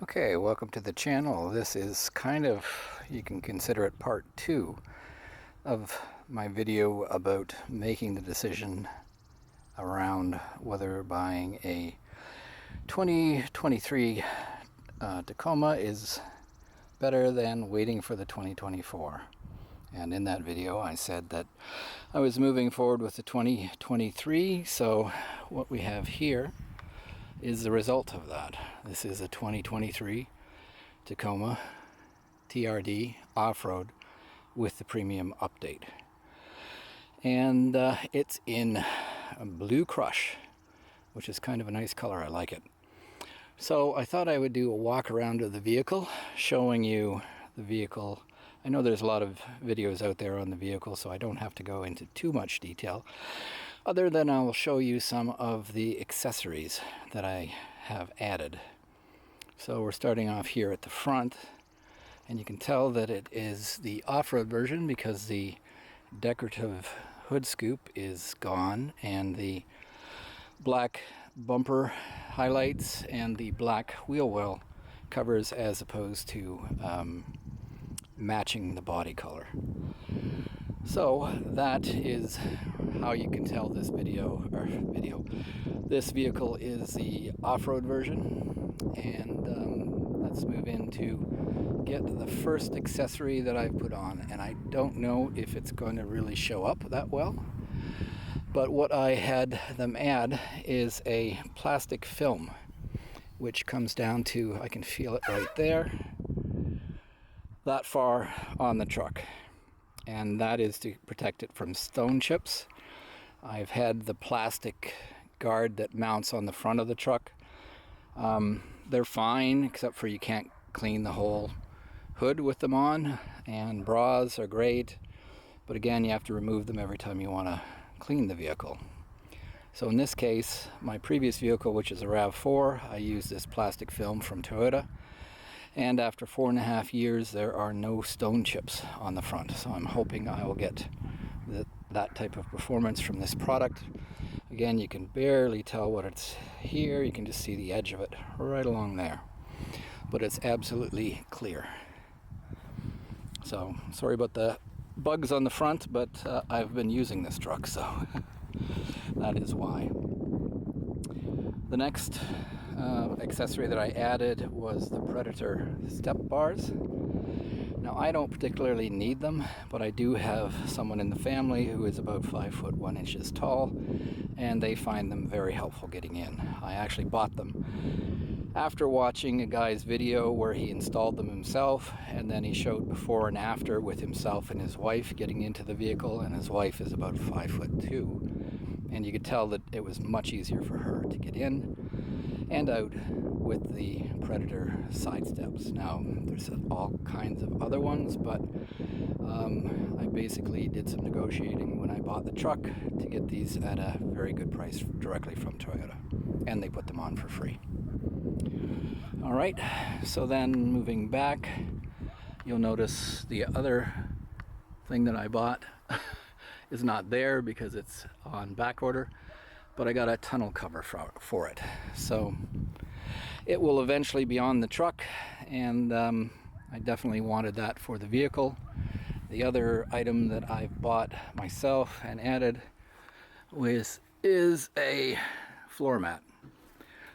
Okay, welcome to the channel. This is kind of, you can consider it part 2 of my video about making the decision around whether buying a 2023 Tacoma is better than waiting for the 2024. And in that video I said that I was moving forward with the 2023, so what we have here is the result of that. This is a 2023 Tacoma TRD off-road with the premium update. And it's in a blue crush, which is kind of a nice color. I like it. So I thought I would do a walk around of the vehicle, showing you the vehicle. I know there's a lot of videos out there on the vehicle, so I don't have to go into too much detail, other than I'll show you some of the accessories that I have added. So we're starting off here at the front, and you can tell that it is the off-road version because the decorative hood scoop is gone, and the black bumper highlights and the black wheel well covers as opposed to matching the body color. So that is how you can tell this this vehicle is the off-road version. And let's move into get the first accessory that I've put on, and I don't know if it's going to really show up that well, but what I had them add is a plastic film, which comes down to, I can feel it right there, that far on the truck, and that is to protect it from stone chips. I've had the plastic guard that mounts on the front of the truck. They're fine, except for you can't clean the whole hood with them on, and bras are great, but again, you have to remove them every time you want to clean the vehicle. So in this case, my previous vehicle, which is a RAV4, I used this plastic film from Toyota, and after 4.5 years there are no stone chips on the front, so I'm hoping I will get that type of performance from this product. Again, you can barely tell what it's here, you can just see the edge of it right along there, but it's absolutely clear. So sorry about the bugs on the front, but I've been using this truck, so that is why. The next accessory that I added was the Predator step bars. Now, I don't particularly need them, but I do have someone in the family who is about 5 foot 1 inches tall, and they find them very helpful getting in. I actually bought them after watching a guy's video where he installed them himself, and then he showed before and after with himself and his wife getting into the vehicle, and his wife is about 5 foot 2, and you could tell that it was much easier for her to get in and out with the Predator side steps. Now, there's all kinds of other ones, but I basically did some negotiating when I bought the truck to get these at a very good price directly from Toyota, and they put them on for free. All right, so then moving back, you'll notice the other thing that I bought is not there because it's on back order, but I got a tunnel cover for it. So it will eventually be on the truck, and I definitely wanted that for the vehicle. The other item that I've bought myself and added is a floor mat.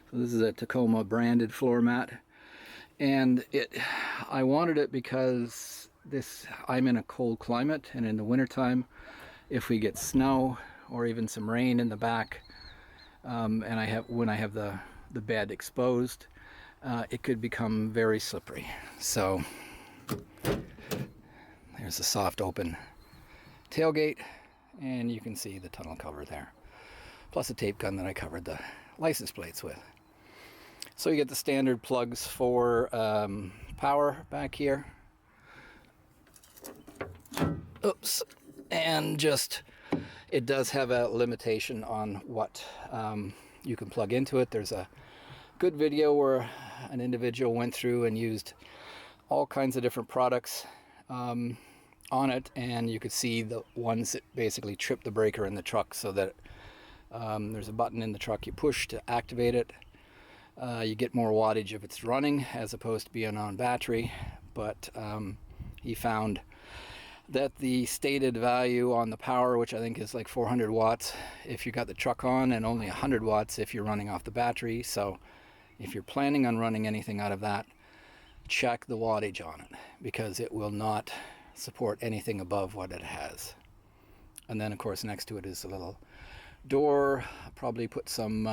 So this is a Tacoma branded floor mat, and I wanted it because I'm in a cold climate, and in the wintertime, if we get snow or even some rain in the back, and when I have the bed exposed, it could become very slippery. So there's a soft open tailgate, and you can see the tunnel cover there, plus a tape gun that I covered the license plates with. So you get the standard plugs for power back here. Oops. And it does have a limitation on what you can plug into it. There's a good video where an individual went through and used all kinds of different products on it, and you could see the ones that basically trip the breaker in the truck, so that there's a button in the truck you push to activate it, You get more wattage if it's running as opposed to being on battery, but he found that the stated value on the power, which I think is like 400 watts if you got the truck on, and only 100 watts if you're running off the battery. So if you're planning on running anything out of that, check the wattage on it, because it will not support anything above what it has. And then of course next to it is a little door. I'll probably put some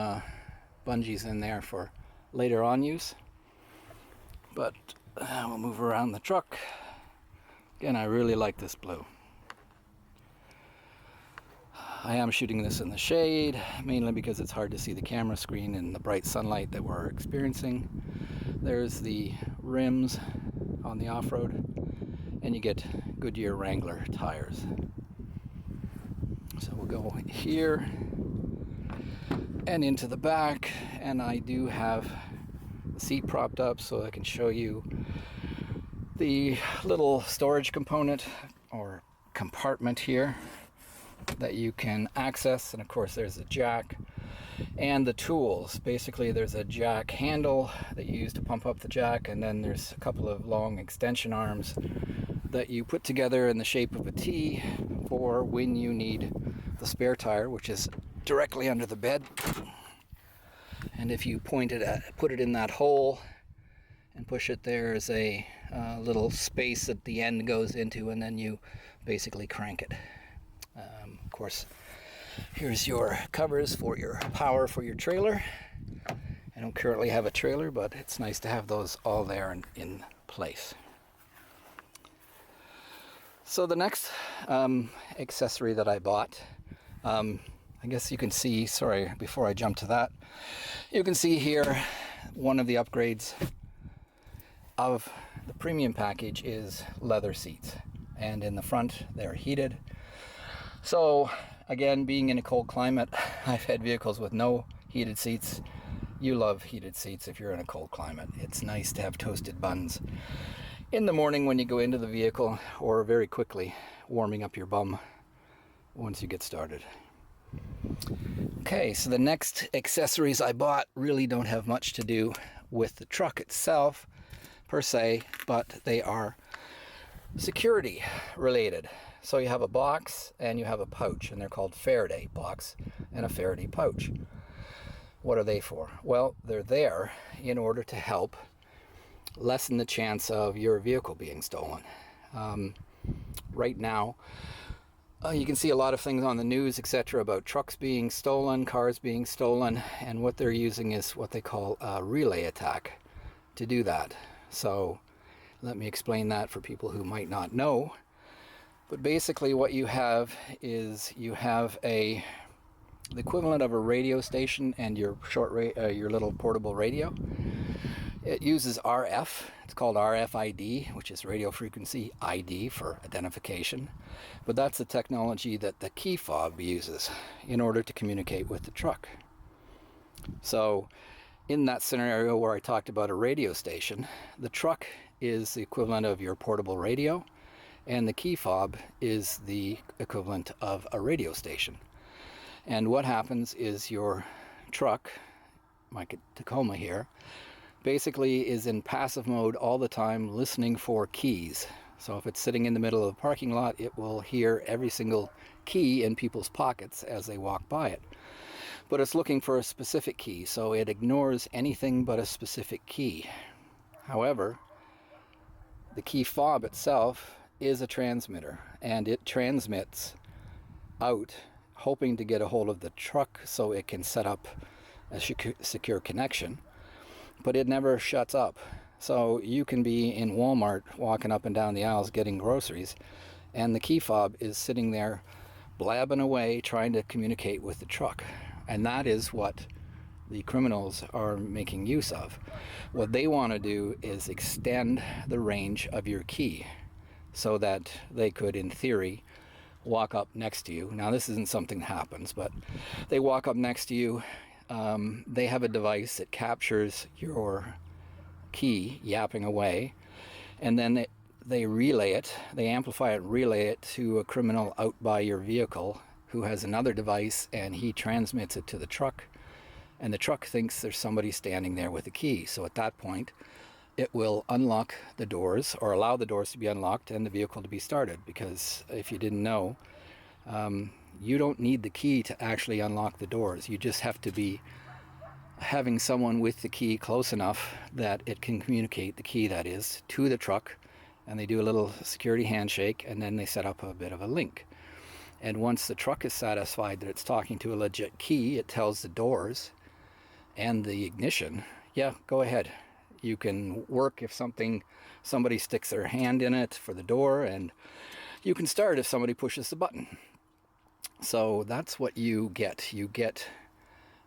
bungees in there for later on use. But we'll move around the truck. Again, I really like this blue. I am shooting this in the shade, mainly because it's hard to see the camera screen in the bright sunlight that we're experiencing. There's the rims on the off-road, and you get Goodyear Wrangler tires. So we'll go here and into the back, and I do have the seat propped up so I can show you the little storage component or compartment here that you can access. And of course there's a jack and the tools. Basically there's a jack handle that you use to pump up the jack, and then there's a couple of long extension arms that you put together in the shape of a T for when you need the spare tire, which is directly under the bed. And if you put it in that hole and push it, there's a little space at the end goes into, and then you basically crank it. Of course, here's your covers for your power for your trailer. I don't currently have a trailer, but it's nice to have those all there and in place. So the next accessory that I bought, I guess you can see, sorry, before I jump to that, you can see here one of the upgrades of the premium package is leather seats, and in the front they're heated. So again, being in a cold climate, I've had vehicles with no heated seats. You love heated seats if you're in a cold climate. It's nice to have toasted buns in the morning when you go into the vehicle, or very quickly warming up your bum once you get started. Okay, so the next accessories I bought really don't have much to do with the truck itself per se, but they are security related. So you have a box and you have a pouch, and they're called Faraday box and a Faraday pouch. What are they for? Well, they're there in order to help lessen the chance of your vehicle being stolen. Right now, you can see a lot of things on the news, etc., about trucks being stolen, cars being stolen, and what they're using is what they call a relay attack to do that. So let me explain that for people who might not know. But basically what you have is you have the equivalent of a radio station and your your little portable radio. It uses RF. It's called RFID, which is radio frequency ID for identification. But that's the technology that the key fob uses in order to communicate with the truck. So in that scenario where I talked about a radio station, the truck is the equivalent of your portable radio, and the key fob is the equivalent of a radio station. And what happens is your truck, my Tacoma here, basically is in passive mode all the time, listening for keys. So if it's sitting in the middle of the parking lot, it will hear every single key in people's pockets as they walk by it. But it's looking for a specific key, so it ignores anything but a specific key. However, the key fob itself is a transmitter, and it transmits out, hoping to get a hold of the truck so it can set up a secure connection. But it never shuts up. So you can be in Walmart walking up and down the aisles getting groceries, and the key fob is sitting there blabbing away trying to communicate with the truck. And that is what the criminals are making use of. What they want to do is extend the range of your key so that they could, in theory, walk up next to you. Now, this isn't something that happens, but they walk up next to you. They have a device that captures your key yapping away, and then they relay it, they amplify it, relay it to a criminal out by your vehicle who has another device, and he transmits it to the truck, and the truck thinks there's somebody standing there with a key. So at that point, it will unlock the doors, or allow the doors to be unlocked and the vehicle to be started. Because if you didn't know, you don't need the key to actually unlock the doors. You just have to be having someone with the key close enough that it can communicate, the key that is, to the truck, and they do a little security handshake, and then they set up a bit of a link. And once the truck is satisfied that it's talking to a legit key, it tells the doors and the ignition, yeah, go ahead. You can work if somebody sticks their hand in it for the door, and you can start if somebody pushes the button. So that's what you get. You get,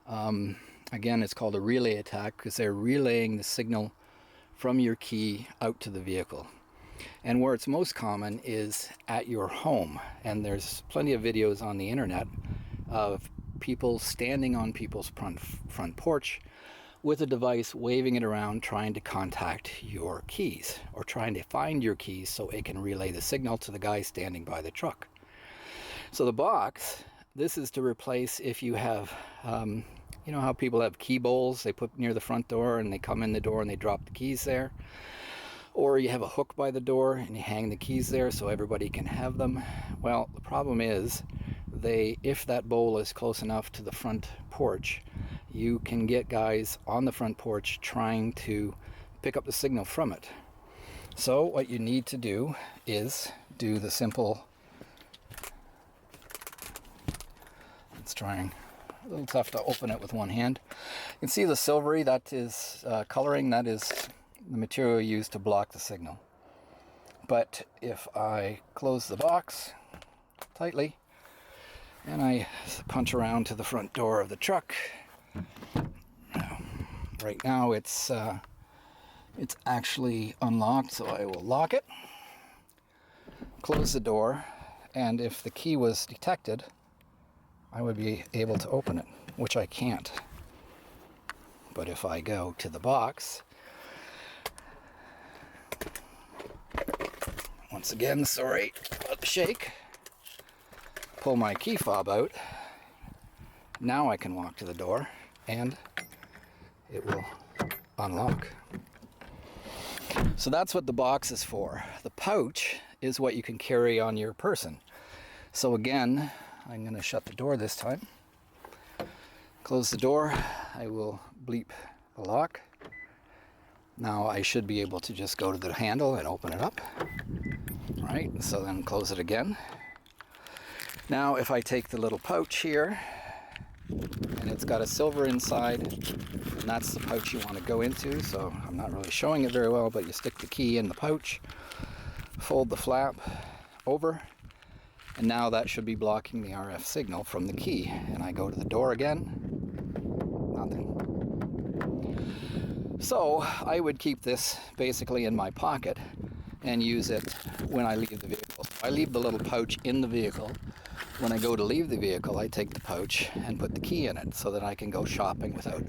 again, it's called a relay attack, because they're relaying the signal from your key out to the vehicle. And where it's most common is at your home. And there's plenty of videos on the internet of people standing on people's front porch with a device, waving it around, trying to contact your keys, or trying to find your keys so it can relay the signal to the guy standing by the truck. So the box, this is to replace if you have, you know how people have key bowls they put near the front door, and they come in the door and they drop the keys there? Or you have a hook by the door and you hang the keys there so everybody can have them. Well, the problem is, if that bowl is close enough to the front porch, you can get guys on the front porch trying to pick up the signal from it. So what you need to do is do the simple, it's trying a little tough to open it with one hand. You can see the silvery, that is coloring, that is the material used to block the signal. But if I close the box tightly and I punch around to the front door of the truck, right now it's actually unlocked, so I will lock it, close the door, and if the key was detected, I would be able to open it, which I can't. But if I go to the box, once again, sorry about the shake, pull my key fob out, now I can walk to the door and it will unlock. So that's what the box is for. The pouch is what you can carry on your person. So again, I'm going to shut the door this time. Close the door. I will bleep the lock. Now I should be able to just go to the handle and open it up. All right, so then close it again. Now if I take the little pouch here, and it's got a silver inside, and that's the pouch you want to go into, so I'm not really showing it very well, but you stick the key in the pouch, fold the flap over, and now that should be blocking the RF signal from the key. And I go to the door again, nothing. So I would keep this basically in my pocket and use it when I leave the vehicle. I leave the little pouch in the vehicle. When I go to leave the vehicle, I take the pouch and put the key in it so that I can go shopping without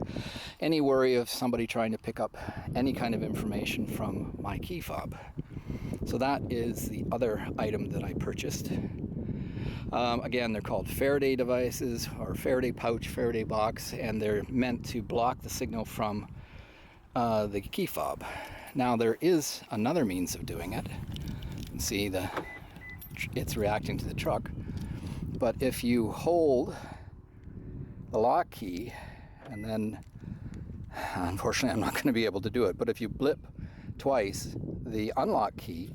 any worry of somebody trying to pick up any kind of information from my key fob. So that is the other item that I purchased. Again, they're called Faraday devices, or Faraday pouch, Faraday box, and they're meant to block the signal from the key fob. Now there is another means of doing it. You can see it's reacting to the truck. But if you hold the lock key, and then, unfortunately I'm not going to be able to do it, but if you blip twice the unlock key,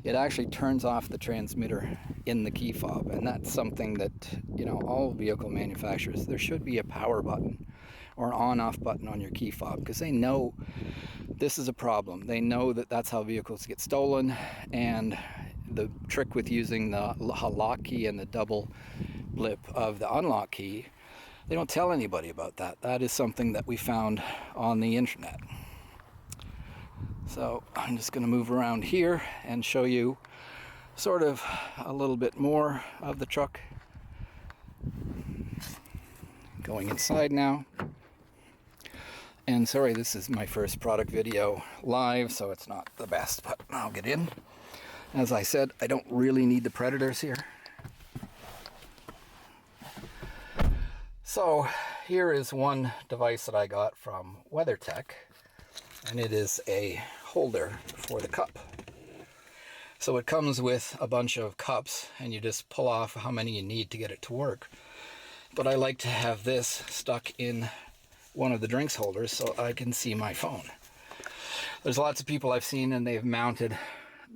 it actually turns off the transmitter in the key fob. And that's something that, you know, all vehicle manufacturers, there should be a power button or an on-off button on your key fob, because they know this is a problem. They know that that's how vehicles get stolen, and the trick with using the lock key and the double blip of the unlock key, they don't tell anybody about that. That is something that we found on the internet. So I'm just going to move around here and show you sort of a little bit more of the truck. Going inside now. And sorry, this is my first product video live, so it's not the best, but I'll get in. As I said, I don't really need the predators here. So here is one device that I got from WeatherTech, and it is a holder for the cup. So it comes with a bunch of cups, and you just pull off how many you need to get it to work. But I like to have this stuck in one of the drinks holders so I can see my phone. There's lots of people I've seen, and they've mounted,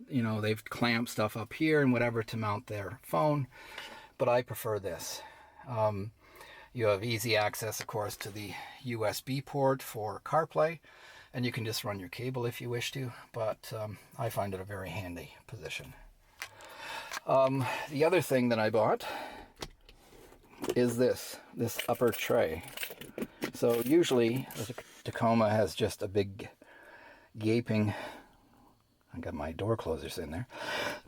you know, they've clamped stuff up here and whatever to mount their phone, but I prefer this. You have easy access, of course, to the USB port for CarPlay, and you can just run your cable if you wish to, but I find it a very handy position. The other thing that I bought is this upper tray. So usually the Tacoma has just a big gaping, I got my door closers in there,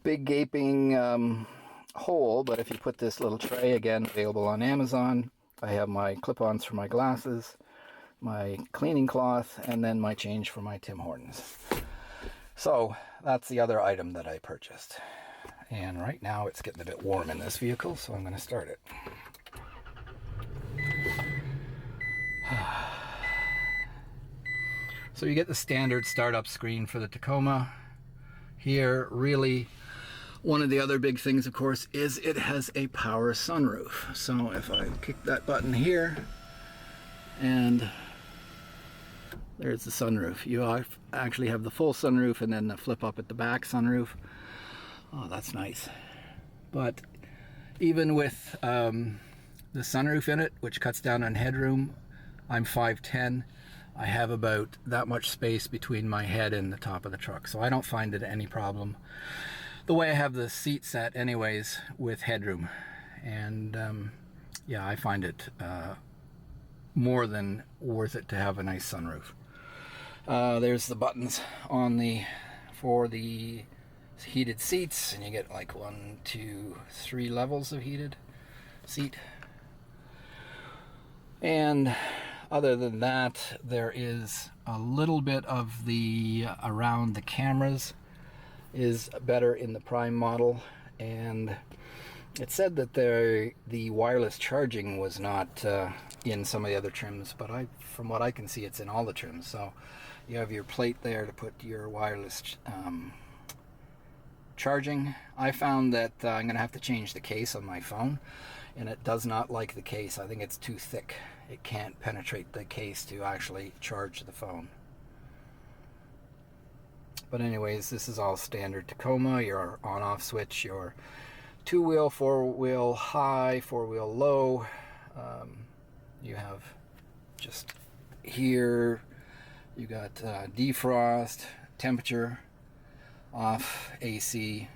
big gaping hole, but if you put this little tray, again available on Amazon, I have my clip-ons for my glasses, my cleaning cloth, and then my change for my Tim Hortons. So that's the other item that I purchased. And right now it's getting a bit warm in this vehicle, so I'm going to start it. So you get the standard startup screen for the Tacoma. Here, really, one of the other big things, of course, is it has a power sunroof. So if I kick that button here, and there's the sunroof. You actually have the full sunroof and then the flip up at the back sunroof. Oh, that's nice. But even with the sunroof in it, which cuts down on headroom, I'm 5'10". I have about that much space between my head and the top of the truck, so I don't find it any problem. The way I have the seat set anyways with headroom, and yeah, I find it more than worth it to have a nice sunroof. There's the buttons on for the heated seats, and you get like 1, 2, 3 levels of heated seat. And other than that, there is a little bit of the around the cameras is better in the Prime model, and it said that the wireless charging was not in some of the other trims, but from what I can see, it's in all the trims. So you have your plate there to put your wireless charging. I found that I'm going to have to change the case on my phone, and it does not like the case. I think it's too thick. It can't penetrate the case to actually charge the phone. But anyways, this is all standard Tacoma. Your on-off switch, your 2-wheel, 4-wheel high, 4-wheel low. You have just here, you got defrost, temperature, off, AC.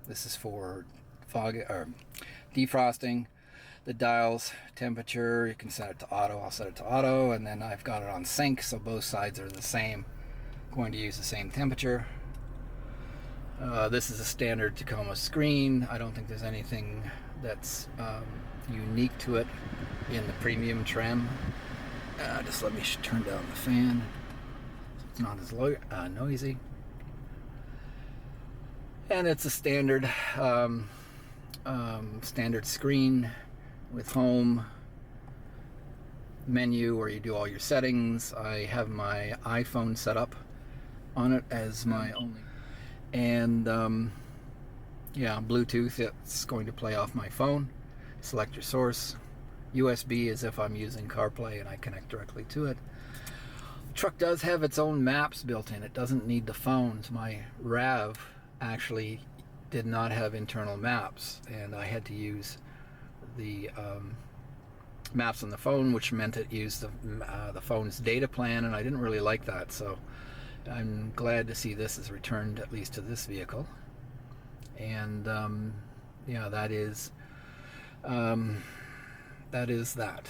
This is for fog or defrosting. The dials, temperature, you can set it to auto. I'll set it to auto, and then I've got it on sync, so both sides are the same. Going to use the same temperature. This is a standard Tacoma screen. I don't think there's anything that's unique to it in the premium trim. Just let me turn down the fan so it's not as noisy. And it's a standard standard screen with home, menu where you do all your settings. I have my iPhone set up on it as my only, and yeah, Bluetooth, it's going to play off my phone. Select your source. USB is if I'm using CarPlay and I connect directly to it. The truck does have its own maps built in. It doesn't need the phones. My RAV actually did not have internal maps, and I had to use the maps on the phone, which meant it used the phone's data plan, and I didn't really like that. So I'm glad to see this is returned at least to this vehicle. And yeah, that is that.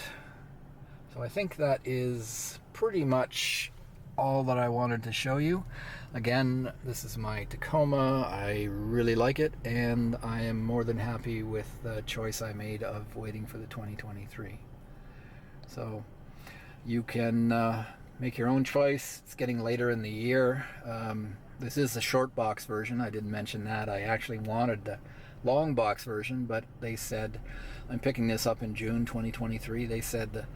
So I think that is pretty much all that I wanted to show you. Again, this is my Tacoma. I really like it, and I am more than happy with the choice I made of waiting for the 2023. So you can make your own choice. It's getting later in the year. This is the short box version. I didn't mention that. I actually wanted long box version, but they said, I'm picking this up in June 2023, they said that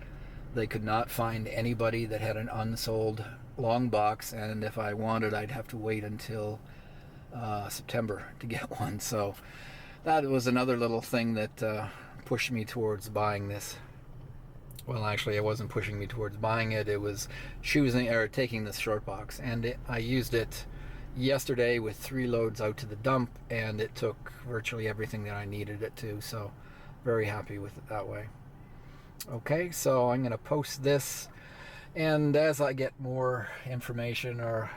they could not find anybody that had an unsold long box, and if I wanted, I'd have to wait until September to get one. So that was another little thing that pushed me towards buying this. Well, actually, it wasn't pushing me towards buying it. It was choosing or taking this short box, and I used it yesterday with 3 loads out to the dump, and it took virtually everything that I needed it to. So, very happy with it that way. Okay, so I'm going to post this, and as I get more information or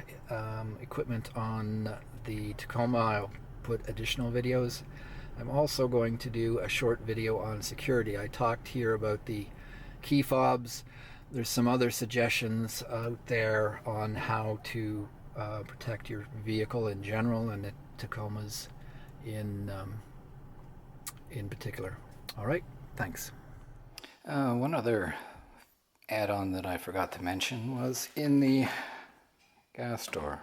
equipment on the Tacoma, I'll put additional videos. I'm also going to do a short video on security. I talked here about the key fobs. There's some other suggestions out there on how to protect your vehicle in general, and the Tacomas in particular. All right, thanks. One other add-on that I forgot to mention was in the gas door.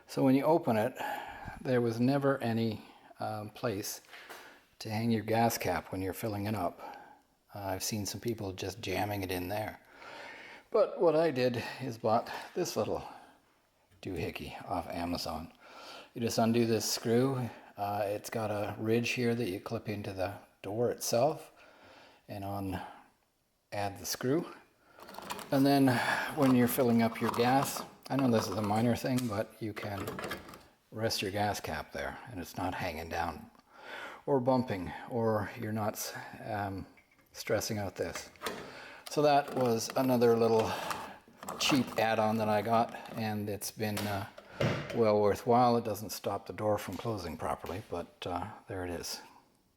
So when you open it, there was never any place to hang your gas cap when you're filling it up. I've seen some people just jamming it in there. But what I did is bought this little doohickey off Amazon. You just undo this screw. It's got a ridge here that you clip into the door itself, and add the screw. And then when you're filling up your gas, I know this is a minor thing, but you can rest your gas cap there and it's not hanging down or bumping, or you're not stressing out this. So that was another little cheap add-on that I got, and it's been well worthwhile. It doesn't stop the door from closing properly, but there it is.